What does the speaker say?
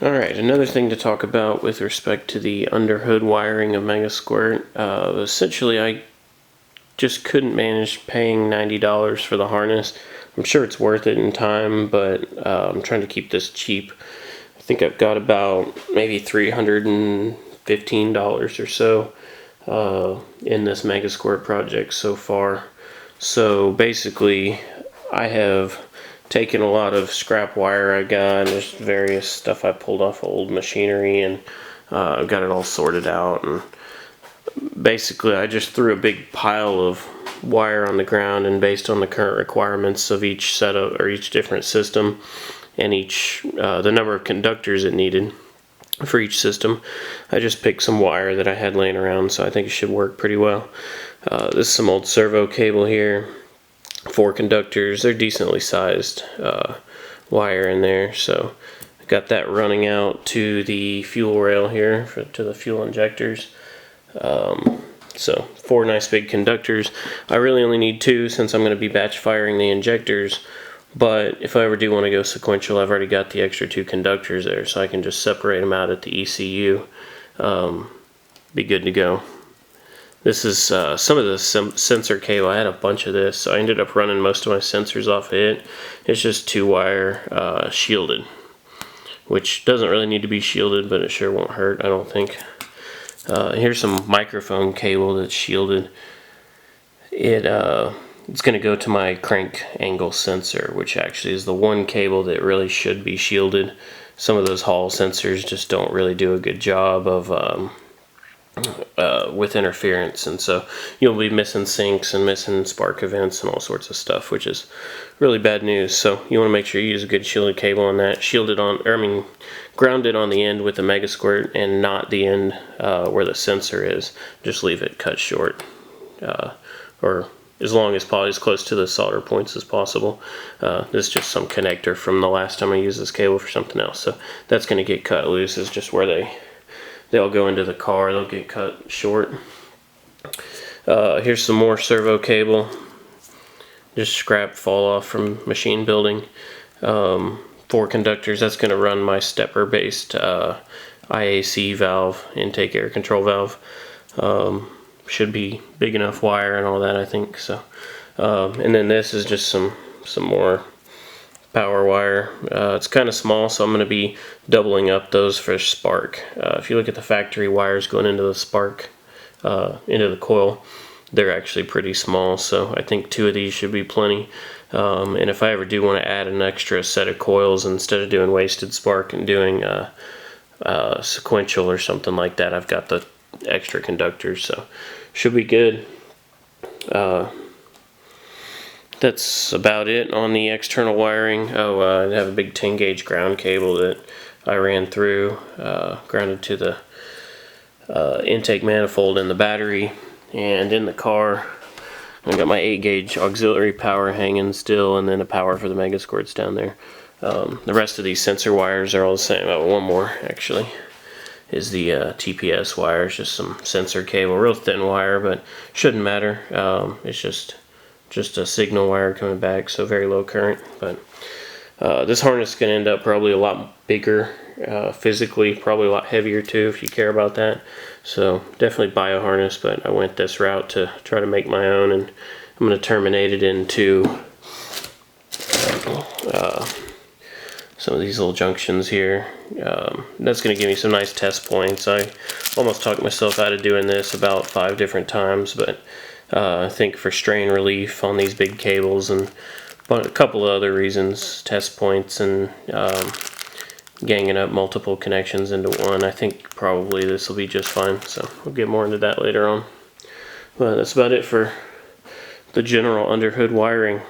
Alright, another thing to talk about with respect to the underhood wiring of Megasquirt. Essentially, I just couldn't manage paying $90 for the harness. I'm sure it's worth it in time, but I'm trying to keep this cheap. I think I've got about maybe $315 or so in this Megasquirt project so far. So basically, I have taken a lot of scrap wire I got, and there's various stuff I pulled off old machinery, and got it all sorted out. And basically, I just threw a big pile of wire on the ground, and based on the current requirements of each setup or each different system, and the number of conductors it needed for each system, I just picked some wire that I had laying around, so I think it should work pretty well. This is some old servo cable here. 4 conductors. They're decently sized wire in there, so I got that running out to the fuel rail here, to the fuel injectors. So 4 nice big conductors. I really only need 2 since I'm going to be batch firing the injectors, but if I ever do want to go sequential, I've already got the extra 2 conductors there, so I can just separate them out at the ECU. Be good to go. This is some of the sensor cable. I had a bunch of this, so I ended up running most of my sensors off of it. It's just 2-wire shielded, which doesn't really need to be shielded, but it sure won't hurt, I don't think. Here's some microphone cable that's shielded. It's going to go to my crank angle sensor, which actually is the one cable that really should be shielded. Some of those Hall sensors just don't really do a good job of with interference, and so you'll be missing syncs and missing spark events and all sorts of stuff, which is really bad news. So you want to make sure you use a good shielded cable on that. Grounded on the end with the Megasquirt, and not the end where the sensor is. Just leave it cut short, or as long as probably as close to the solder points as possible. This is just some connector from the last time I used this cable for something else, so that's going to get cut loose. It's just where they'll go into the car, they'll get cut short. Here's some more servo cable, just scrap fall off from machine building. 4 conductors. That's going to run my stepper based IAC valve, intake air control valve. Should be big enough wire and all that, I think. So, and then this is just some more power wire. It's kind of small, so I'm going to be doubling up those for spark. If you look at the factory wires going into the spark, into the coil, they're actually pretty small, so I think 2 of these should be plenty. And if I ever do want to add an extra set of coils, instead of doing wasted spark and doing sequential or something like that, I've got the extra conductors, so should be good. That's about it on the external wiring. I have a big 10 gauge ground cable that I ran through, grounded to the intake manifold in the battery, and in the car I got my 8 gauge auxiliary power hanging still, and then a power for the Megasquirts down there. The rest of these sensor wires are all the same. One more actually is the TPS wires, just some sensor cable, real thin wire, but shouldn't matter. It's just a signal wire coming back, so very low current. But this harness is going to end up probably a lot bigger physically, probably a lot heavier too if you care about that. So definitely buy a harness, but I went this route to try to make my own, and I'm going to terminate it into some of these little junctions here. That's going to give me some nice test points. I almost talked myself out of doing this about 5 different times, but I think for strain relief on these big cables, and a couple of other reasons, test points and ganging up multiple connections into one, I think probably this will be just fine. So we'll get more into that later on. But that's about it for the general underhood wiring.